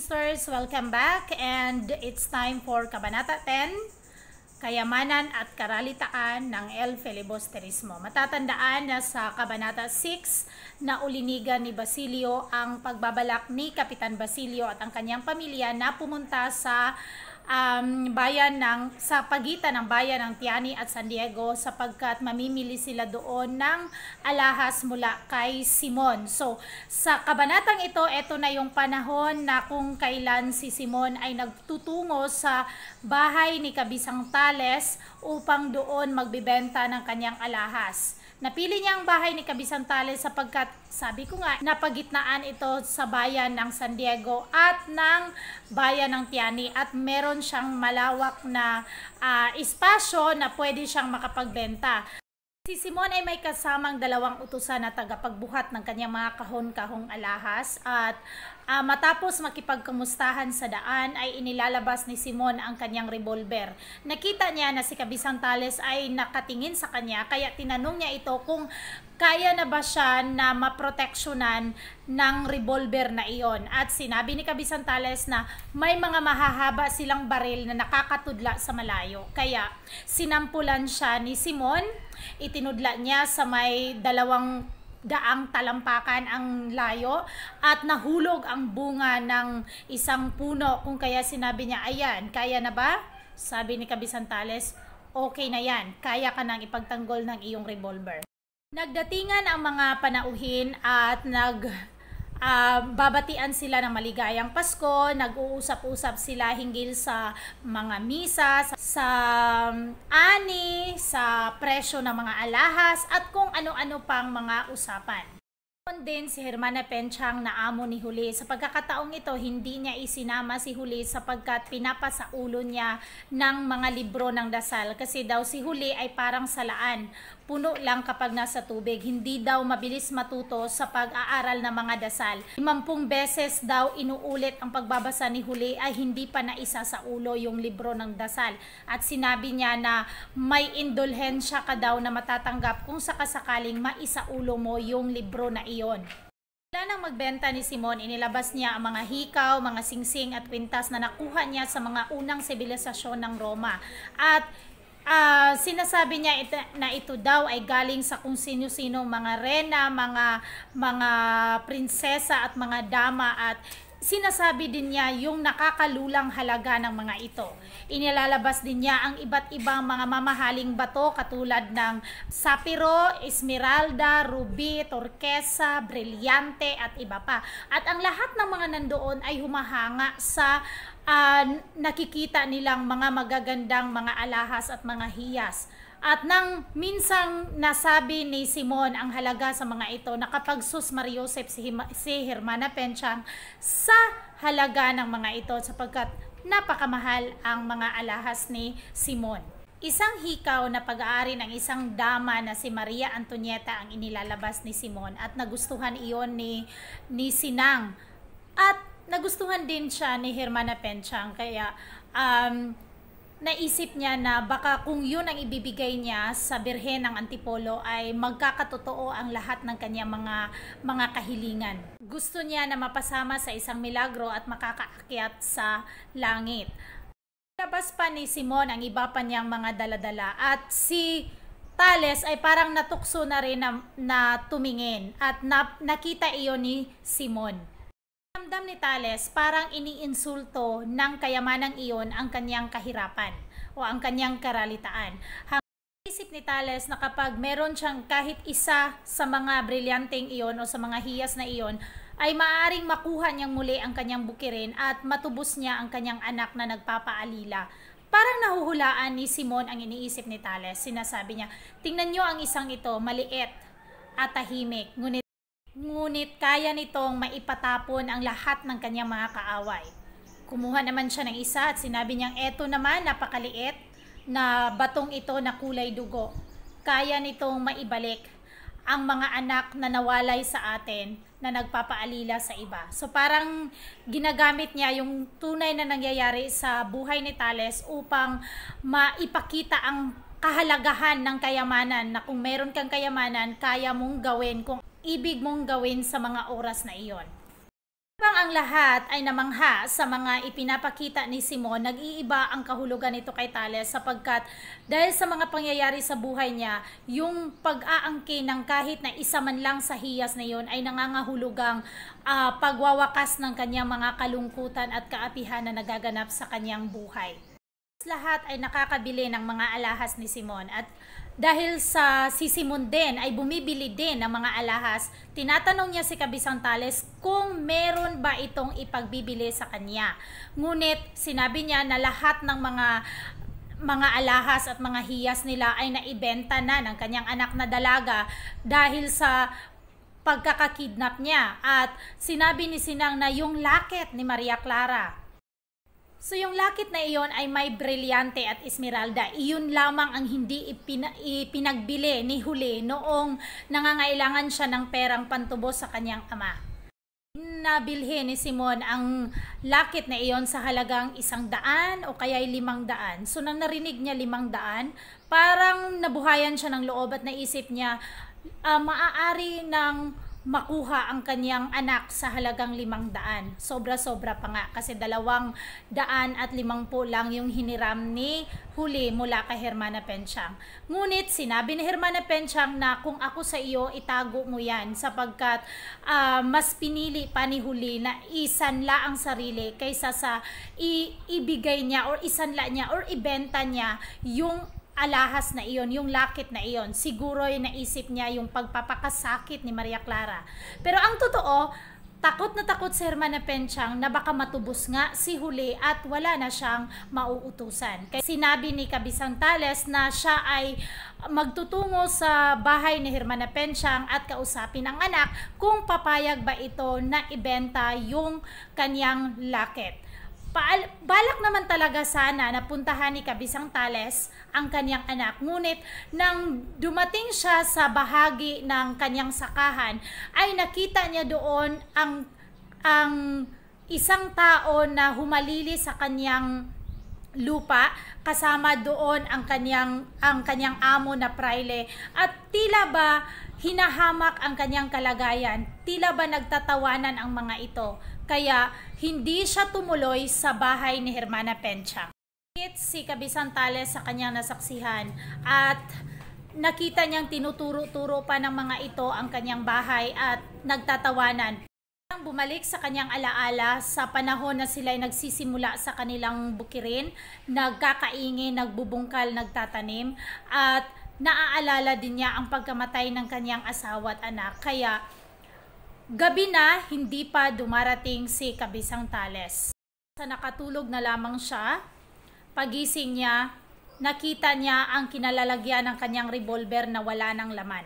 Monsters! Welcome back and it's time for Kabanata 10, Kayamanan at Karalitaan ng El Filibusterismo. Matatandaan na sa Kabanata 6 na ulinigan ni Basilio ang pagbabalak ni Kapitan Basilio at ang kanyang pamilya na pumunta sa sa pagitan ng bayan ng Tiani at San Diego sapagkat mamimili sila doon ng alahas mula kay Simon. So, sa kabanatang ito na yung panahon na kung kailan si Simon ay nagtutungo sa bahay ni Kabisang Tales upang doon magbibenta ng kanyang alahas. Napili niya ang bahay ni Kabisang Tales sapagkat, sabi ko nga, napagitnaan ito sa bayan ng San Diego at ng bayan ng Tiani at meron siyang malawak na espasyo na pwede siyang makapagbenta. Si Simon ay may kasamang dalawang utusan na tagapagbuhat ng kanyang mga kahon-kahong alahas at matapos makipagkamustahan sa daan ay inilalabas ni Simon ang kanyang revolver. Nakita niya na si Kabisang Tales ay nakatingin sa kanya kaya tinanong niya ito kung kaya na ba siya na maproteksyonan ng revolver na iyon. At sinabi ni Kabisang Tales na may mga mahahaba silang baril na nakakatudla sa malayo. Kaya sinampulan siya ni Simon, itinudla niya sa may 200 talampakan ang layo at nahulog ang bunga ng isang puno. Kung kaya sinabi niya, ayan, kaya na ba? Sabi ni Kabisang Tales, okay na yan, kaya ka nang ipagtanggol ng iyong revolver. Nagdatingan ang mga panauhin at babatian sila ng maligayang Pasko, nag-uusap-usap sila hinggil sa mga misa, sa ani, sa presyo ng mga alahas at kung ano-ano pang mga usapan. Din si Hermana Penchang na amo ni Huli. Sa pagkakataong ito, hindi niya isinama si Huli sapagkat pinapasaulo niya ng mga libro ng dasal. Kasi daw si Huli ay parang salaan, puno lang kapag nasa tubig. Hindi daw mabilis matuto sa pag-aaral ng mga dasal. 50 beses daw inuulit ang pagbabasa ni Huli ay hindi pa naisa sa ulo yung libro ng dasal. At sinabi niya na may indulhensya ka daw na matatanggap kung sakasakaling maisaulo mo yung libro na iyon. Wala nang magbenta ni Simon, inilabas niya ang mga hikaw, mga singsing at kwintas na nakuha niya sa mga unang sibilisasyon ng Roma. At sinasabi niya na ito daw ay galing sa kung sino-sino mga rena, mga prinsesa at mga dama at sinasabi din niya yung nakakalulang halaga ng mga ito. Inilalabas din niya ang iba't ibang mga mamahaling bato katulad ng sapiro, esmeralda, ruby, turquesa, brilyante at iba pa. At ang lahat ng mga nandoon ay humahanga sa nakikita nilang mga magagandang mga alahas at mga hiyas. At nang minsang nasabi ni Simon ang halaga sa mga ito, nakapagsus Mariosep si Hermana Penchang sa halaga ng mga ito sapagkat napakamahal ang mga alahas ni Simon. Isang hikaw na pag-aari ng isang dama na si Maria Antonieta ang inilalabas ni Simon at nagustuhan iyon ni Sinang at nagustuhan din siya ni Hermana Penchang kaya naisip niya na baka kung yun ang ibibigay niya sa Birhen ng Antipolo ay magkakatotoo ang lahat ng kanyang mga kahilingan. Gusto niya na mapasama sa isang milagro at makakaakyat sa langit. Labas pa ni Simon ang iba pa niyang mga daladala at si Tales ay parang natukso na rin na tumingin at nakita iyon ni Simon. Ramdam ni Tales parang iniinsulto ng kayamanang iyon ang kanyang kahirapan o ang kanyang karalitaan. Isip ni Tales na kapag meron siyang kahit isa sa mga brilyanteng iyon o sa mga hiyas na iyon, ay maaaring makuha niyang muli ang kanyang bukirin at matubos niya ang kanyang anak na nagpapaalila. Parang nahuhulaan ni Simon ang iniisip ni Tales. Sinasabi niya, tingnan niyo ang isang ito, maliit at tahimik, ngunit kaya nitong maipatapon ang lahat ng kanyang mga kaaway. Kumuha naman siya ng isa at sinabi niyang eto naman napakaliit na batong ito na kulay dugo. Kaya nitong maibalik ang mga anak na nawalay sa atin na nagpapaalila sa iba. So parang ginagamit niya yung tunay na nangyayari sa buhay ni Tales upang maipakita ang kahalagahan ng kayamanan na kung meron kang kayamanan, kaya mong gawin kung ibig mong gawin sa mga oras na iyon. Habang ang lahat ay namangha sa mga ipinapakita ni Simon, nag-iiba ang kahulugan nito kay Tales sapagkat dahil sa mga pangyayari sa buhay niya, yung pag-aangkin ng kahit na isa man lang sa hiyas na yon ay nangangahulugang pagwawakas ng kanyang mga kalungkutan at kaapihan na nagaganap sa kanyang buhay. Lahat ay nakakabili ng mga alahas ni Simon at dahil sa si Simon din ay bumibili din ng mga alahas, tinatanong niya si Kabisang Tales kung meron ba itong ipagbibili sa kanya. Ngunit sinabi niya na lahat ng mga alahas at mga hiyas nila ay naibenta na ng kanyang anak na dalaga dahil sa pagkakakidnap niya. At sinabi ni Sinang na yung laket ni Maria Clara, so yung lakit na iyon ay may brilyante at esmeralda. Iyon lamang ang hindi ipinagbili ni Huli noong nangangailangan siya ng perang pantubos sa kanyang ama. Nabilhin ni Simon ang lakit na iyon sa halagang 100 o kaya 500. So nang narinig niya 500, parang nabuhayan siya ng loob at naisip niya maaari ng makuha ang kanyang anak sa halagang 500. Sobra-sobra pa nga kasi 250 lang yung hiniram ni Huli mula kay Hermana Penchang. Ngunit sinabi ni Hermana Penchang na kung ako sa iyo, itago mo yan sapagkat mas pinili pa ni Huli na isanla ang sarili kaysa sa ibigay niya or isanla niya or ibenta niya yung alahas na iyon, yung lakit na iyon. Siguro yung naisip niya yung pagpapakasakit ni Maria Clara. Pero ang totoo, takot na takot si Hermana Penchang na baka matubos nga si Huli at wala na siyang mauutusan. Kaya sinabi ni Kabisang Tales na siya ay magtutungo sa bahay ni Hermana Penchang at kausapin ang anak kung papayag ba ito na ibenta yung kanyang lakit. Balak naman talaga sana na puntahan ni Kabisang Tales ang kanyang anak. Ngunit nang dumating siya sa bahagi ng kanyang sakahan, ay nakita niya doon ang isang tao na humalili sa kanyang lupa, kasama doon ang kanyang amo na praile, at tila ba hinahamak ang kanyang kalagayan, tila ba nagtatawanan ang mga ito. Kaya hindi siya tumuloy sa bahay ni Hermana Penchang. Si Kabisang Tales sa kanyang nasaksihan at nakita niyang tinuturo-turo pa ng mga ito ang kanyang bahay at nagtatawanan. Bumalik sa kanyang alaala sa panahon na sila ay nagsisimula sa kanilang bukirin, nagkakaingin, nagbubungkal, nagtatanim, at naaalala din niya ang pagkamatay ng kanyang asawa at anak. Kaya gabi na, hindi pa dumarating si Kabisang Tales. Sa nakatulog na lamang siya, pagising niya, nakita niya ang kinalalagyan ng kanyang revolver na wala ng laman.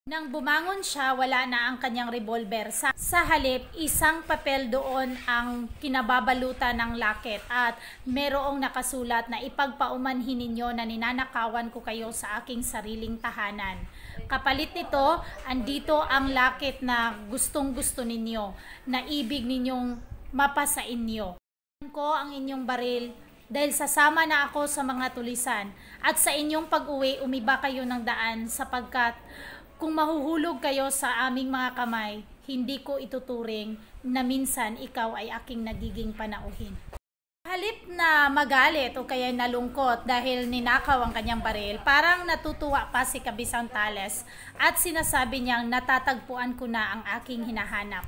Nang bumangon siya, wala na ang kanyang revolver. Sa halip, isang papel doon ang kinababalutan ng lakit at merong nakasulat na ipagpaumanhin ninyo na ninanakawan ko kayo sa aking sariling tahanan. Kapalit nito, andito ang lakit na gustong-gusto ninyo, na ibig ninyong mapasa inyo. Ko ang inyong baril dahil sasama na ako sa mga tulisan at sa inyong pag-uwi umiba kayo ng daan sapagkat kung mahuhulog kayo sa aming mga kamay, hindi ko ituturing na minsan ikaw ay aking nagiging panauhin. Halip na magalit o kaya nalungkot dahil ninakaw ang kanyang baril, parang natutuwa pa si Kabisang Tales at sinasabi niyang natatagpuan ko na ang aking hinahanap.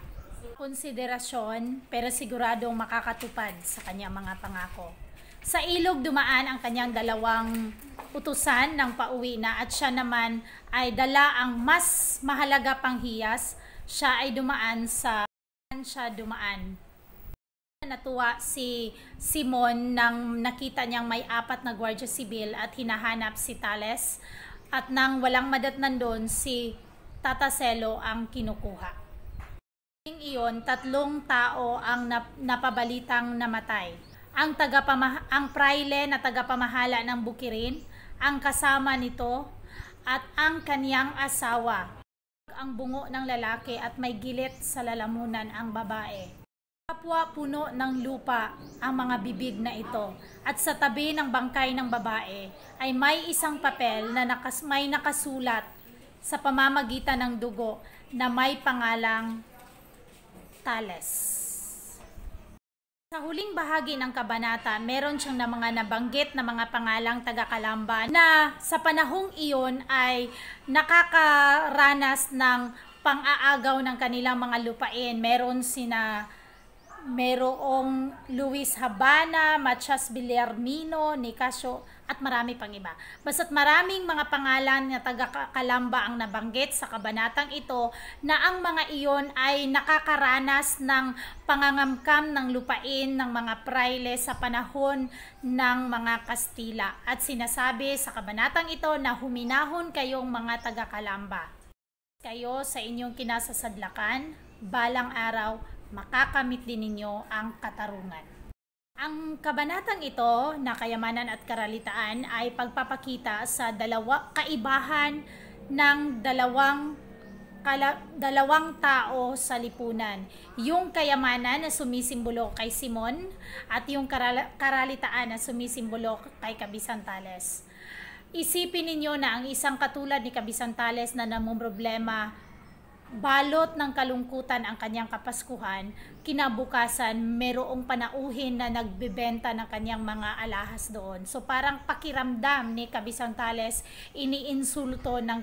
Konsiderasyon pero siguradong makakatupad sa kanyang mga pangako. Sa ilog dumaan ang kanyang 2 utusan ng pauwi na at siya naman ay dala ang mas mahalaga pang hiyas. Siya ay dumaan sa Natuwa si Simon nang nakita niyang may 4 na Guardia Sibil at hinahanap si Tales, at nang walang madatnan doon, si Tata Selo ang kinukuha. Iyon, 3 tao ang napabalitang namatay. Ang praile na tagapamahala ng bukirin, ang kasama nito, at ang kaniyang asawa. Ang bungo ng lalaki at may gilit sa lalamunan ang babae. Kapwa puno ng lupa ang mga bibig na ito, at sa tabi ng bangkay ng babae ay may isang papel na may nakasulat sa pamamagitan ng dugo na may pangalang Tales. Sa huling bahagi ng kabanata, meron siyang na mga nabanggit na mga pangalang taga-Kalamba na sa panahong iyon ay nakakaranas ng pang-aagaw ng kanilang mga lupain. Merong Luis Habana, Matias Villarmino, Nicasio, at marami pang iba. Basta't maraming mga pangalan na taga-Kalamba ang nabanggit sa kabanatang ito na ang mga iyon ay nakakaranas ng pangangamkam ng lupain ng mga praile sa panahon ng mga Kastila. At sinasabi sa kabanatang ito na huminahon kayong mga taga-Kalamba. Kayo sa inyong kinasasadlakan, balang araw, makakamit din ninyo ang katarungan. Ang kabanatang ito na kayamanan at karalitaan ay pagpapakita sa kaibahan ng dalawang tao sa lipunan. Yung kayamanan na sumisimbolo kay Simon at yung karalitaan na sumisimbolo kay Kabisan Tales. Isipin ninyo na ang isang katulad ni Kabisan Tales na namumroblema, balot ng kalungkutan ang kanyang kapaskuhan, kinabukasan merong panauhin na nagbebenta ng kanyang mga alahas doon. So parang pakiramdam ni Kabisan Tales, iniinsulto ng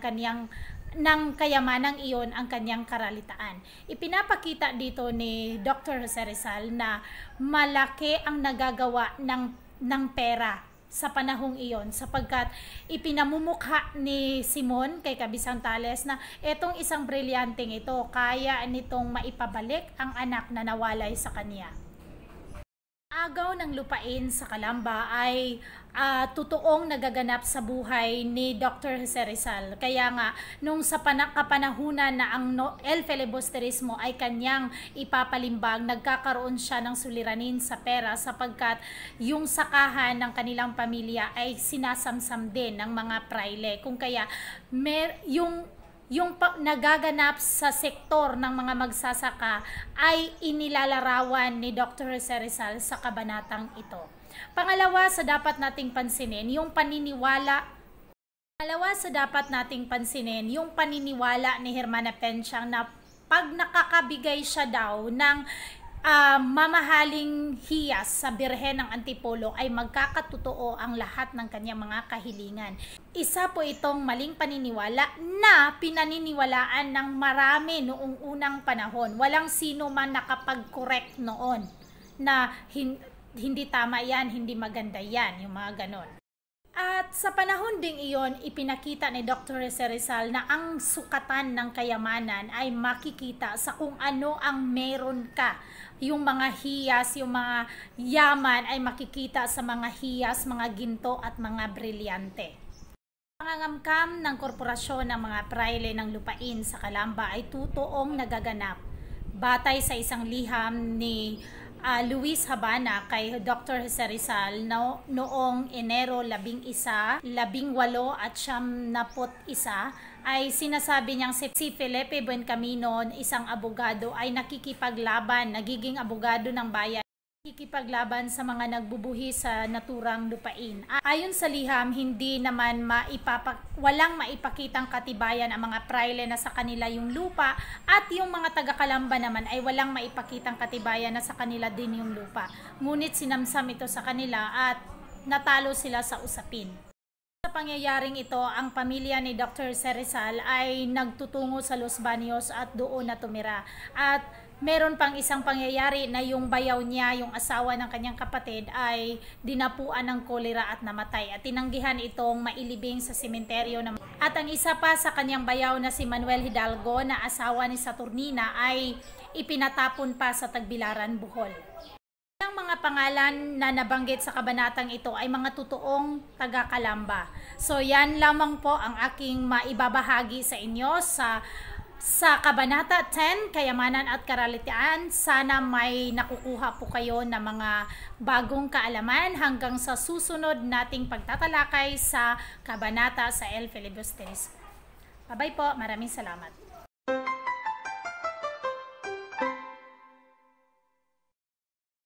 kayamanang iyon ang kanyang karalitaan. Ipinapakita dito ni Dr. Jose Rizal na malaki ang nagagawa ng pera sa panahong iyon, sapagkat ipinamumukha ni Simon kay Kabisan Tales na etong isang brilyanteng ito, kaya nitong maipabalik ang anak na nawalay sa kanya. Agaw ng lupain sa Kalamba ay totoong nagaganap sa buhay ni Dr. Jose Rizal. Kaya nga, nung sa kapanahunan na ang el filibusterismo ay kanyang ipapalimbag, nagkakaroon siya ng suliranin sa pera sapagkat yung sakahan ng kanilang pamilya ay sinasamsam din ng mga praile. Kung kaya, yung nagaganap sa sektor ng mga magsasaka ay inilalarawan ni Dr. Jose Rizal sa kabanatang ito. Pangalawa sa dapat nating pansinin, yung paniniwala ni Hermana Pensyang na pag nakakabigay siya daw ng mamahaling hiyas sa Birhen ng Antipolo ay magkakatotoo ang lahat ng kanyang mga kahilingan. Isa po itong maling paniniwala na pinaniniwalaan ng marami noong unang panahon. Walang sino man nakapag-correct noon na hindi tama yan, hindi maganda yan, yung mga ganon. At sa panahon ding iyon, ipinakita ni Dr. Jose Rizal na ang sukatan ng kayamanan ay makikita sa kung ano ang meron ka. Yung mga hiyas, yung mga yaman ay makikita sa mga hiyas, mga ginto at mga brilyante. Pangangamkam ng korporasyon ng mga praile ng lupain sa Kalamba ay totoong nagaganap. Batay sa isang liham ni Luis Habana kay Dr. Jose Rizal noong Enero 11, 18 at 91 ay sinasabi niyang si Felipe Buencamino, isang abogado, ay nagiging abogado ng bayan, nakikipaglaban sa mga nagbubuhi sa naturang lupain. Ayon sa liham, hindi naman walang maipakitang katibayan ang mga praile na sa kanila yung lupa, at yung mga taga-Kalamba naman ay walang maipakitang katibayan na sa kanila din yung lupa. Ngunit sinamsam ito sa kanila at natalo sila sa usapin. Sa pangyayaring ito, ang pamilya ni Dr. Jose Rizal ay nagtutungo sa Los Baños at doon na tumira. At meron pang isang pangyayari na yung bayaw niya, yung asawa ng kanyang kapatid, ay dinapuan ng kolera at namatay. At tinanggihan itong mailibing sa sementeryo. At ang isa pa sa kanyang bayaw na si Manuel Hidalgo na asawa ni Saturnina ay ipinatapon pa sa Tagbilaran, Bohol. Ang mga pangalan na nabanggit sa kabanatang ito ay mga totoong taga-Kalamba. So yan lamang po ang aking maibabahagi sa inyo sa Kabanata 10, Kayamanan at Karalitaan. Sana may nakukuha po kayo na mga bagong kaalaman hanggang sa susunod nating pagtatalakay sa Kabanata sa El Filibusterismo. Bye-bye po, maraming salamat.